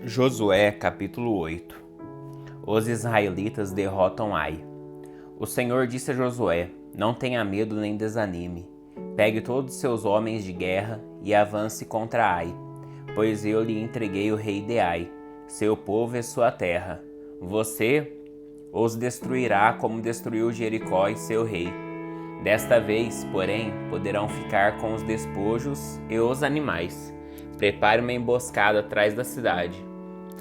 Josué capítulo 8. Os israelitas derrotam Ai. O Senhor disse a Josué: Não tenha medo nem desanime. Pegue todos os seus homens de guerra e avance contra Ai, pois eu lhe entreguei o rei de Ai, seu povo e sua terra. Você os destruirá como destruiu Jericó e seu rei. Desta vez, porém, poderão ficar com os despojos e os animais. Prepare uma emboscada atrás da cidade.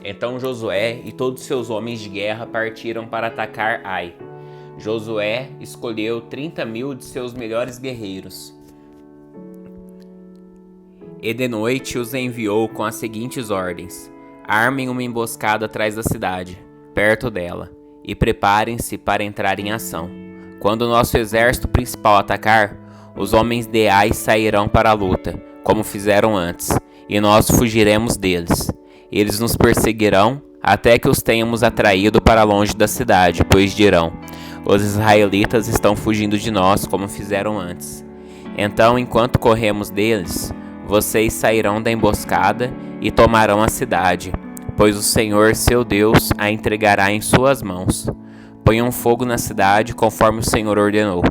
Então Josué e todos seus homens de guerra partiram para atacar Ai. Josué escolheu 30.000 de seus melhores guerreiros e de noite os enviou com as seguintes ordens: armem uma emboscada atrás da cidade, perto dela, e preparem-se para entrar em ação. Quando o nosso exército principal atacar, os homens de Ai sairão para a luta, como fizeram antes, e nós fugiremos deles. Eles nos perseguirão até que os tenhamos atraído para longe da cidade, pois dirão: os israelitas estão fugindo de nós, como fizeram antes. Então, enquanto corremos deles, vocês sairão da emboscada e tomarão a cidade, pois o Senhor, seu Deus, a entregará em suas mãos. Ponham fogo na cidade, conforme o Senhor ordenou.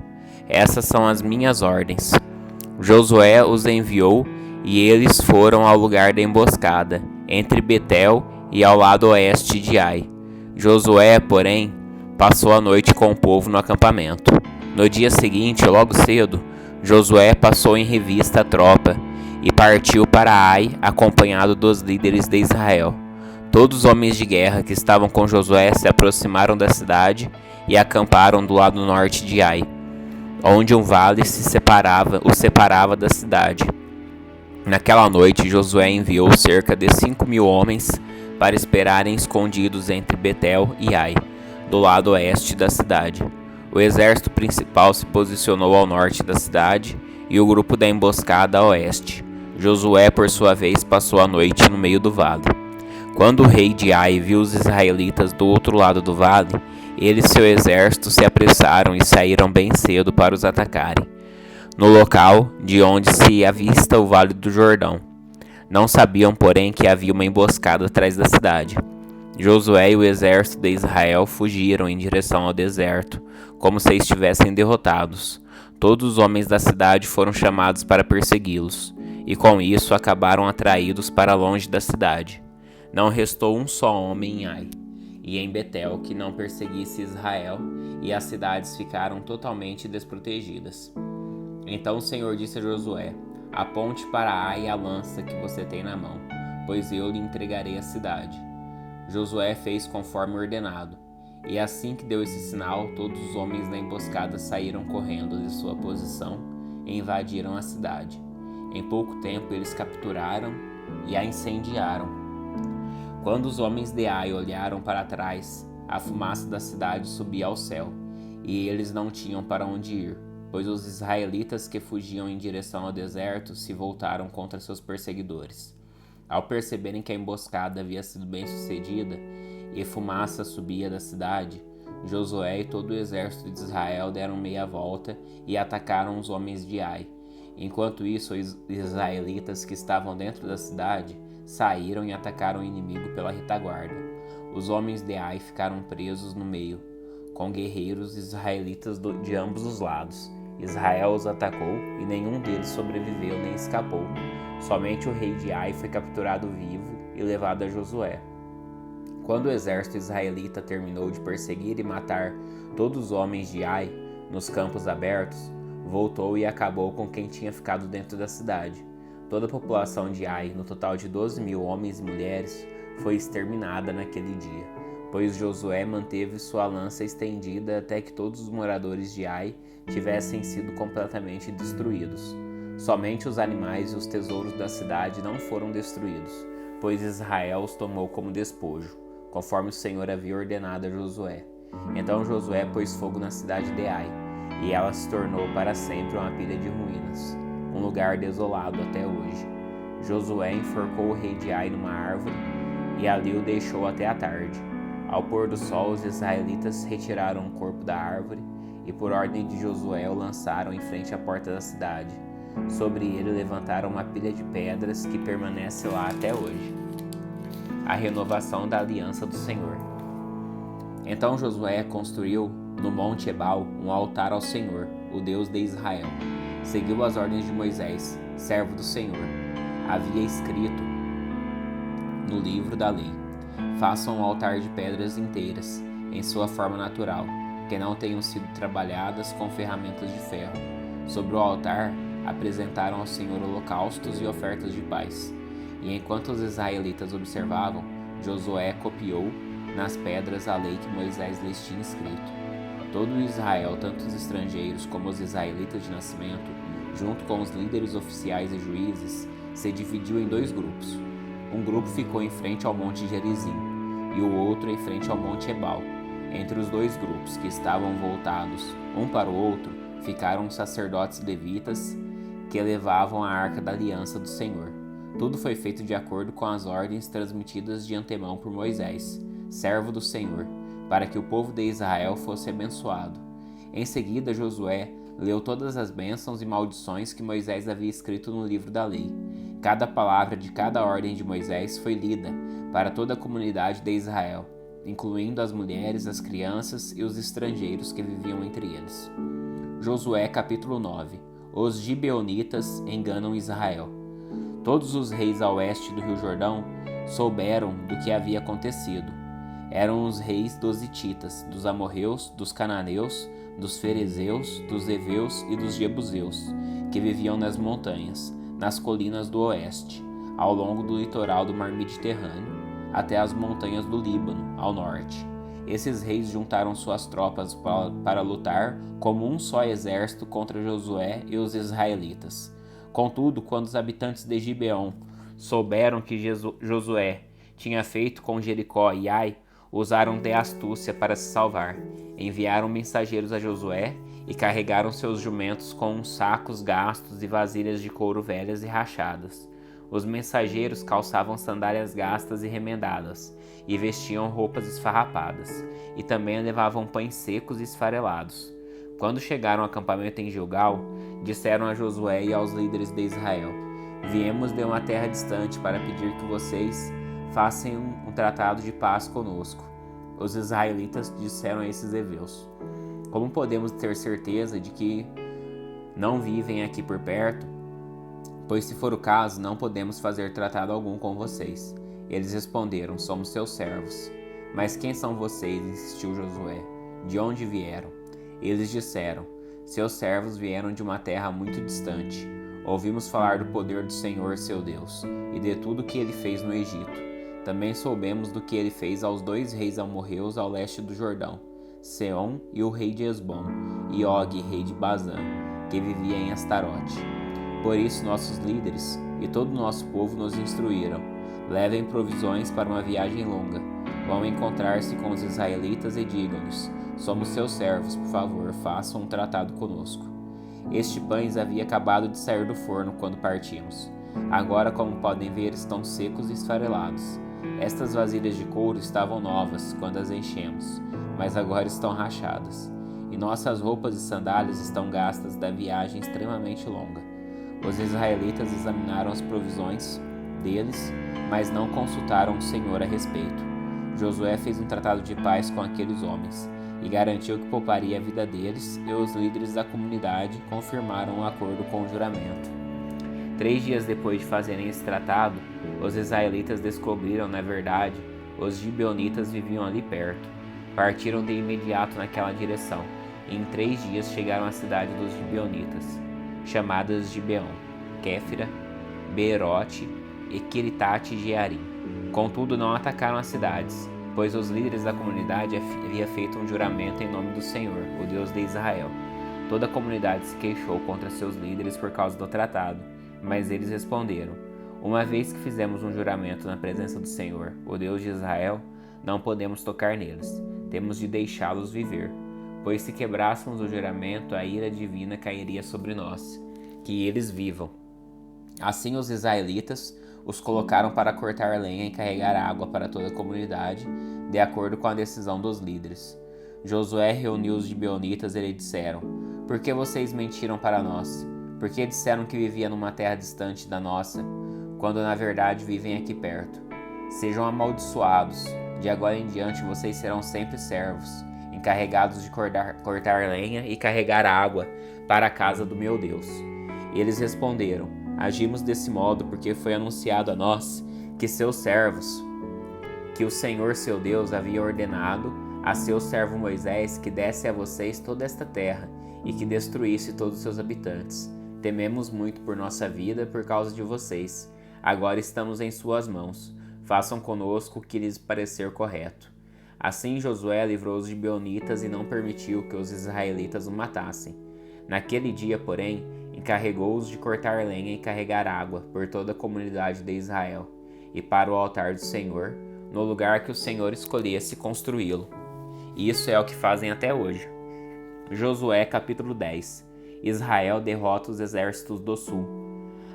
Essas são as minhas ordens. Josué os enviou e eles foram ao lugar da emboscada, entre Betel e ao lado oeste de Ai. Josué, porém, passou a noite com o povo no acampamento. No dia seguinte, logo cedo, Josué passou em revista a tropa e partiu para Ai, acompanhado dos líderes de Israel. Todos os homens de guerra que estavam com Josué se aproximaram da cidade e acamparam do lado norte de Ai, onde um vale os separava da cidade. Naquela noite, Josué enviou cerca de 5.000 homens para esperarem escondidos entre Betel e Ai, do lado oeste da cidade. O exército principal se posicionou ao norte da cidade e o grupo da emboscada a oeste. Josué, por sua vez, passou a noite no meio do vale. Quando o rei de Ai viu os israelitas do outro lado do vale, ele e seu exército se apressaram e saíram bem cedo para os atacarem, no local de onde se avista o Vale do Jordão. Não sabiam, porém, que havia uma emboscada atrás da cidade. Josué e o exército de Israel fugiram em direção ao deserto, como se estivessem derrotados. Todos os homens da cidade foram chamados para persegui-los, e com isso acabaram atraídos para longe da cidade. Não restou um só homem em Ai e em Betel que não perseguisse Israel, e as cidades ficaram totalmente desprotegidas. Então o Senhor disse a Josué: aponte para Ai a lança que você tem na mão, pois eu lhe entregarei a cidade. Josué fez conforme ordenado, e assim que deu esse sinal, todos os homens da emboscada saíram correndo de sua posição e invadiram a cidade. Em pouco tempo eles capturaram e a incendiaram. Quando os homens de Ai olharam para trás, a fumaça da cidade subia ao céu, e eles não tinham para onde ir, pois os israelitas que fugiam em direção ao deserto se voltaram contra seus perseguidores. Ao perceberem que a emboscada havia sido bem sucedida e fumaça subia da cidade, Josué e todo o exército de Israel deram meia volta e atacaram os homens de Ai. Enquanto isso, os israelitas que estavam dentro da cidade saíram e atacaram o inimigo pela retaguarda. Os homens de Ai ficaram presos no meio, com guerreiros israelitas de ambos os lados. Israel os atacou e nenhum deles sobreviveu nem escapou. Somente o rei de Ai foi capturado vivo e levado a Josué. Quando o exército israelita terminou de perseguir e matar todos os homens de Ai nos campos abertos, voltou e acabou com quem tinha ficado dentro da cidade. Toda a população de Ai, no total de 12.000 homens e mulheres, foi exterminada naquele dia, pois Josué manteve sua lança estendida até que todos os moradores de Ai tivessem sido completamente destruídos. Somente os animais e os tesouros da cidade não foram destruídos, pois Israel os tomou como despojo, conforme o Senhor havia ordenado a Josué. Então Josué pôs fogo na cidade de Ai, e ela se tornou para sempre uma pilha de ruínas, um lugar desolado até hoje. Josué enforcou o rei de Ai numa árvore e ali o deixou até a tarde. Ao pôr do sol, os israelitas retiraram o corpo da árvore e, por ordem de Josué, o lançaram em frente à porta da cidade. Sobre ele levantaram uma pilha de pedras que permanece lá até hoje. a renovação da aliança do Senhor. Então Josué construiu no Monte Ebal um altar ao Senhor, o Deus de Israel. Seguiu as ordens de Moisés, servo do Senhor. Havia escrito no livro da lei: façam um altar de pedras inteiras, em sua forma natural, que não tenham sido trabalhadas com ferramentas de ferro. Sobre o altar apresentaram ao Senhor holocaustos e ofertas de paz. E enquanto os israelitas observavam, Josué copiou nas pedras a lei que Moisés lhes tinha escrito. Todo Israel, tanto os estrangeiros como os israelitas de nascimento, junto com os líderes oficiais e juízes, se dividiu em 2 grupos. Um grupo ficou em frente ao monte Gerizim e o outro em frente ao monte Ebal. Entre os 2 grupos, que estavam voltados um para o outro, ficaram os sacerdotes levitas que levavam a arca da aliança do Senhor. Tudo foi feito de acordo com as ordens transmitidas de antemão por Moisés, servo do Senhor, para que o povo de Israel fosse abençoado. Em seguida, Josué leu todas as bênçãos e maldições que Moisés havia escrito no livro da lei. Cada palavra de cada ordem de Moisés foi lida para toda a comunidade de Israel, incluindo as mulheres, as crianças e os estrangeiros que viviam entre eles. Josué capítulo 9. Os gibeonitas enganam Israel. Todos os reis a oeste do rio Jordão souberam do que havia acontecido. Eram os reis dos hititas, dos amorreus, dos cananeus, dos ferezeus, dos heveus e dos jebuseus, que viviam nas montanhas, nas colinas do oeste, ao longo do litoral do mar Mediterrâneo, até as montanhas do Líbano, ao norte. Esses reis juntaram suas tropas para lutar como um só exército contra Josué e os israelitas. Contudo, quando os habitantes de Gibeon souberam que Josué tinha feito com Jericó e Ai, usaram de astúcia para se salvar. Enviaram mensageiros a Josué e carregaram seus jumentos com sacos gastos e vasilhas de couro velhas e rachadas. Os mensageiros calçavam sandálias gastas e remendadas, e vestiam roupas esfarrapadas, e também levavam pães secos e esfarelados. Quando chegaram ao acampamento em Gilgal, disseram a Josué e aos líderes de Israel: viemos de uma terra distante para pedir que vocês façam um tratado de paz conosco. Os israelitas disseram a esses heveus: como podemos ter certeza de que não vivem aqui por perto? Pois se for o caso, não podemos fazer tratado algum com vocês. Eles responderam: somos seus servos. Mas quem são vocês? Insistiu Josué. De onde vieram? Eles disseram: seus servos vieram de uma terra muito distante. Ouvimos falar do poder do Senhor, seu Deus, e de tudo que ele fez no Egito. Também soubemos do que ele fez aos 2 reis amorreus ao leste do Jordão, Seom e o rei de Esbom, e Og, rei de Bazã, que vivia em Astarote. Por isso nossos líderes e todo o nosso povo nos instruíram: levem provisões para uma viagem longa. Vão encontrar-se com os israelitas e digam-lhes: somos seus servos, por favor, façam um tratado conosco. Este pães havia acabado de sair do forno quando partimos. Agora, como podem ver, estão secos e esfarelados. Estas vasilhas de couro estavam novas quando as enchemos, mas agora estão rachadas. E nossas roupas e sandálias estão gastas da viagem extremamente longa. Os israelitas examinaram as provisões deles, mas não consultaram o Senhor a respeito. Josué fez um tratado de paz com aqueles homens e garantiu que pouparia a vida deles, e os líderes da comunidade confirmaram o acordo com o juramento. 3 dias depois de fazerem esse tratado, os israelitas descobriram, na verdade, os gibeonitas viviam ali perto. Partiram de imediato naquela direção, e em 3 dias chegaram à cidade dos gibeonitas, chamadas Gibeon, Kéfira, Beerote e Quiritate Jearim. Contudo, não atacaram as cidades, pois os líderes da comunidade haviam feito um juramento em nome do Senhor, o Deus de Israel. Toda a comunidade se queixou contra seus líderes por causa do tratado, mas eles responderam: uma vez que fizemos um juramento na presença do Senhor, o Deus de Israel, não podemos tocar neles, temos de deixá-los viver. Pois se quebrássemos o juramento, a ira divina cairia sobre nós. Que eles vivam. Assim os israelitas os colocaram para cortar lenha e carregar água para toda a comunidade, de acordo com a decisão dos líderes. Josué reuniu os gibeonitas e lhe disseram: por que vocês mentiram para nós? Por que disseram que vivia numa terra distante da nossa, quando na verdade vivem aqui perto? Sejam amaldiçoados. De agora em diante vocês serão sempre servos, encarregados de cortar lenha e carregar água para a casa do meu Deus. Eles responderam: agimos desse modo porque foi anunciado a nós que seus servos, que o Senhor seu Deus havia ordenado a seu servo Moisés que desse a vocês toda esta terra e que destruísse todos os seus habitantes. Tememos muito por nossa vida por causa de vocês. Agora estamos em suas mãos. Façam conosco o que lhes parecer correto. Assim Josué livrou os gibeonitas e não permitiu que os israelitas o matassem. Naquele dia, porém, encarregou-os de cortar lenha e carregar água por toda a comunidade de Israel, e para o altar do Senhor, no lugar que o Senhor escolhesse construí-lo. Isso é o que fazem até hoje. Josué capítulo 10. Israel derrota os exércitos do sul.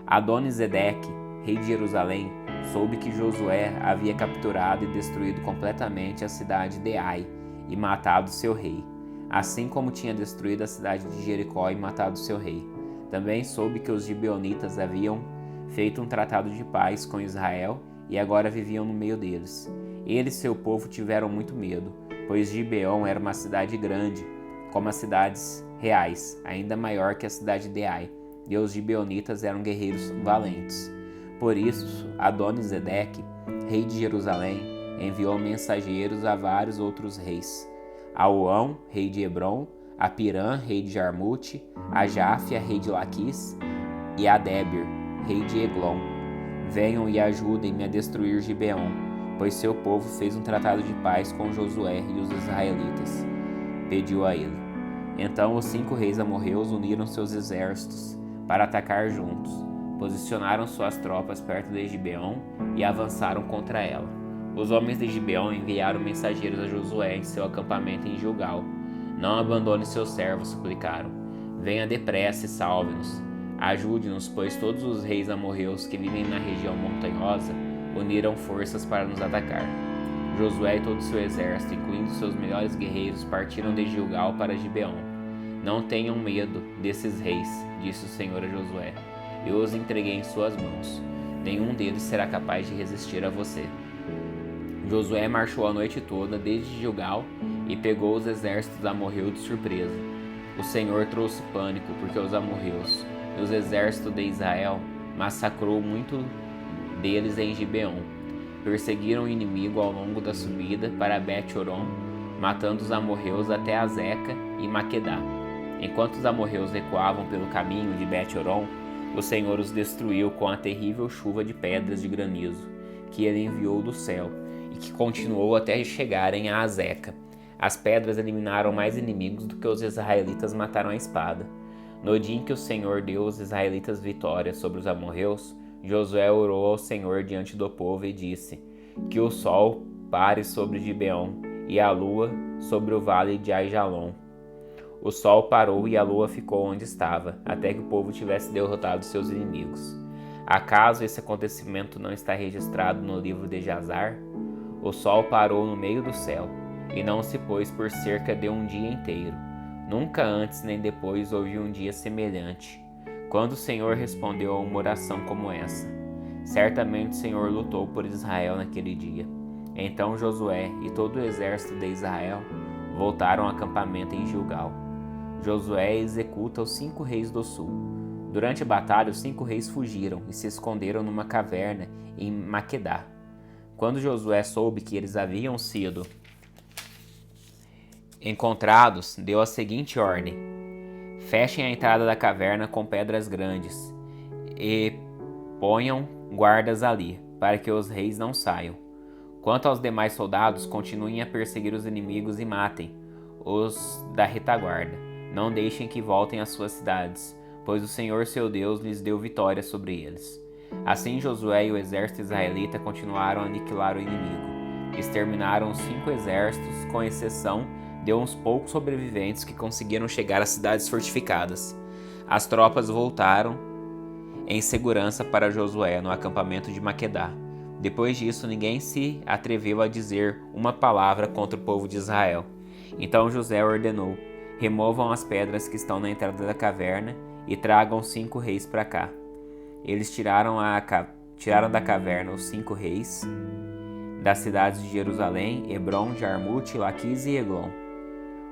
Adoni-Zedeque, rei de Jerusalém, soube que Josué havia capturado e destruído completamente a cidade de Ai e matado seu rei, assim como tinha destruído a cidade de Jericó e matado seu rei. Também soube que os gibeonitas haviam feito um tratado de paz com Israel e agora viviam no meio deles. Ele e seu povo tiveram muito medo, pois Gibeon era uma cidade grande, como as cidades reais, ainda maior que a cidade de Ai, e os gibeonitas eram guerreiros valentes. Por isso, Adoni-Zedeque, rei de Jerusalém, enviou mensageiros a vários outros reis: a Oão, rei de Hebron, a Pirã, rei de Jarmute, a Jáfia, rei de Laquis, e a Débir, rei de Eglon. Venham e ajudem-me a destruir Gibeon, pois seu povo fez um tratado de paz com Josué e os israelitas. Pediu a ele. Então os 5 reis amorreus uniram seus exércitos para atacar juntos. Posicionaram suas tropas perto de Gibeon e avançaram contra ela. Os homens de Gibeon enviaram mensageiros a Josué em seu acampamento em Gilgal. Não abandone seus servos, suplicaram. Venha depressa e salve-nos. Ajude-nos, pois todos os reis amorreus que vivem na região montanhosa uniram forças para nos atacar. Josué e todo o seu exército, incluindo seus melhores guerreiros, partiram de Gilgal para Gibeon. Não tenham medo desses reis, disse o Senhor a Josué. Eu os entreguei em suas mãos. Nenhum deles será capaz de resistir a você. Josué marchou a noite toda desde Gilgal e pegou os exércitos amorreus de surpresa. O Senhor trouxe pânico porque os amorreus e os exércitos de Israel massacrou muito deles em Gibeon. Perseguiram o inimigo ao longo da subida para Bet-Horon, matando os amorreus até Azeca e Maquedá. Enquanto os amorreus recuavam pelo caminho de Bet-Horon, o Senhor os destruiu com a terrível chuva de pedras de granizo que ele enviou do céu e que continuou até chegarem a Azeca. As pedras eliminaram mais inimigos do que os israelitas mataram à espada. No dia em que o Senhor deu aos israelitas vitória sobre os amorreus, Josué orou ao Senhor diante do povo e disse: que o sol pare sobre Gibeon e a lua sobre o vale de Aijalon. O sol parou e a lua ficou onde estava, até que o povo tivesse derrotado seus inimigos. Acaso esse acontecimento não está registrado no livro de Jazar? O sol parou no meio do céu, e não se pôs por cerca de um dia inteiro. Nunca antes nem depois houve um dia semelhante, quando o Senhor respondeu a uma oração como essa. Certamente o Senhor lutou por Israel naquele dia. Então Josué e todo o exército de Israel voltaram ao acampamento em Gilgal. Josué executa os 5 reis do sul. Durante a batalha, os 5 reis fugiram e se esconderam numa caverna em Maquedá. Quando Josué soube que eles haviam sido encontrados, deu a seguinte ordem: fechem a entrada da caverna com pedras grandes e ponham guardas ali, para que os reis não saiam. Quanto aos demais soldados, continuem a perseguir os inimigos e matem os da retaguarda. Não deixem que voltem às suas cidades, pois o Senhor seu Deus lhes deu vitória sobre eles. Assim Josué e o exército israelita continuaram a aniquilar o inimigo. Exterminaram os 5 exércitos, com exceção de uns poucos sobreviventes que conseguiram chegar às cidades fortificadas. As tropas voltaram em segurança para Josué no acampamento de Maquedá. Depois disso, ninguém se atreveu a dizer uma palavra contra o povo de Israel. Então Josué ordenou: removam as pedras que estão na entrada da caverna e tragam 5 reis para cá. Eles tiraram da caverna os 5 reis das cidades de Jerusalém, Hebrom, Jarmute, Laquis e Eglon.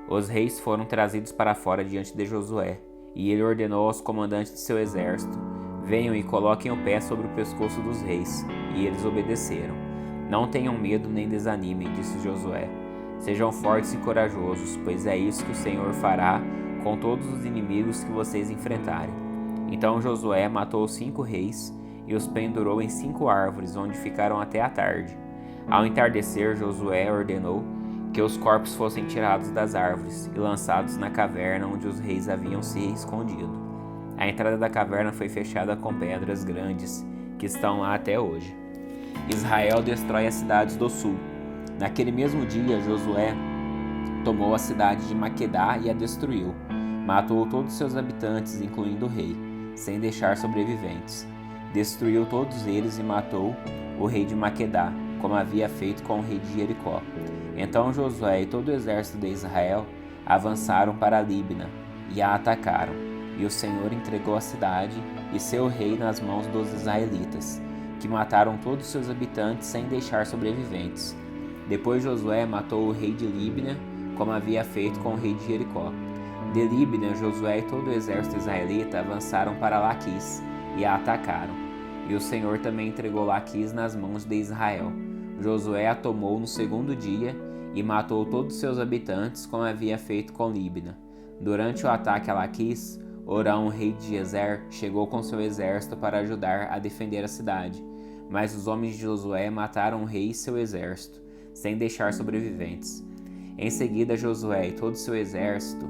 Os reis foram trazidos para fora diante de Josué, e ele ordenou aos comandantes de seu exército: venham e coloquem o pé sobre o pescoço dos reis. E eles obedeceram. Não tenham medo nem desanimem, disse Josué. Sejam fortes e corajosos, pois é isso que o Senhor fará com todos os inimigos que vocês enfrentarem. Então Josué matou os 5 reis e os pendurou em 5 árvores, onde ficaram até a tarde. Ao entardecer, Josué ordenou que os corpos fossem tirados das árvores e lançados na caverna onde os reis haviam se escondido. A entrada da caverna foi fechada com pedras grandes, que estão lá até hoje. Israel destrói as cidades do sul. Naquele mesmo dia, Josué tomou a cidade de Maquedá e a destruiu. Matou todos seus habitantes, incluindo o rei, sem deixar sobreviventes. Destruiu todos eles e matou o rei de Maquedá, como havia feito com o rei de Jericó. Então Josué e todo o exército de Israel avançaram para Líbina e a atacaram. E o Senhor entregou a cidade e seu rei nas mãos dos israelitas, que mataram todos seus habitantes sem deixar sobreviventes. Depois Josué matou o rei de Líbina, como havia feito com o rei de Jericó. De Líbina, Josué e todo o exército israelita avançaram para Laquis e a atacaram. E o Senhor também entregou Laquis nas mãos de Israel. Josué a tomou no segundo dia e matou todos seus habitantes, como havia feito com Líbina. Durante o ataque a Laquis, Orão, rei de Gezer, chegou com seu exército para ajudar a defender a cidade. Mas os homens de Josué mataram o rei e seu exército, sem deixar sobreviventes. Em seguida, Josué e todo o seu exército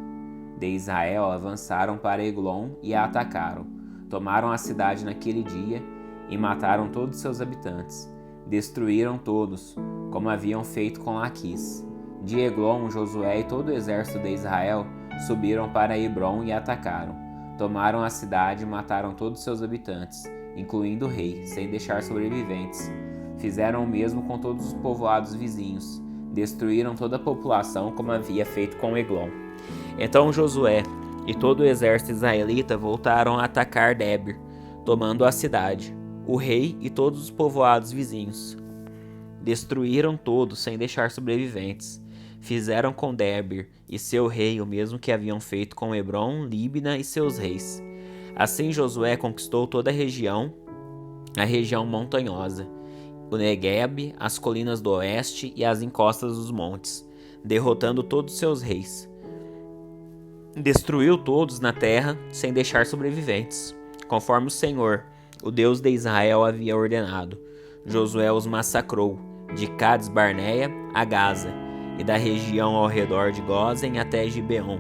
de Israel avançaram para Eglon e a atacaram. Tomaram a cidade naquele dia e mataram todos seus habitantes. Destruíram todos, como haviam feito com Laquis. De Eglon, Josué e todo o exército de Israel subiram para Hebrom e atacaram. Tomaram a cidade e mataram todos seus habitantes, incluindo o rei, sem deixar sobreviventes. Fizeram o mesmo com todos os povoados vizinhos. Destruíram toda a população, como havia feito com Eglon. Então Josué e todo o exército israelita voltaram a atacar Debir, tomando a cidade, o rei e todos os povoados vizinhos. Destruíram todos, sem deixar sobreviventes. Fizeram com Debir e seu rei o mesmo que haviam feito com Hebrom, Líbina e seus reis. Assim Josué conquistou toda a região montanhosa, o Negueb, as colinas do oeste e as encostas dos montes, derrotando todos seus reis. Destruiu todos na terra, sem deixar sobreviventes, conforme o Senhor, o Deus de Israel, havia ordenado. Josué os massacrou, de Cades Barneia a Gaza, e da região ao redor de Gósen até Gibeon.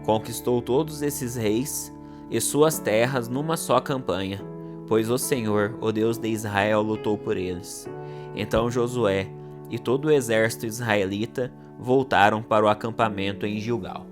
Conquistou todos esses reis e suas terras numa só campanha, pois o Senhor, o Deus de Israel, lutou por eles. Então Josué e todo o exército israelita voltaram para o acampamento em Gilgal.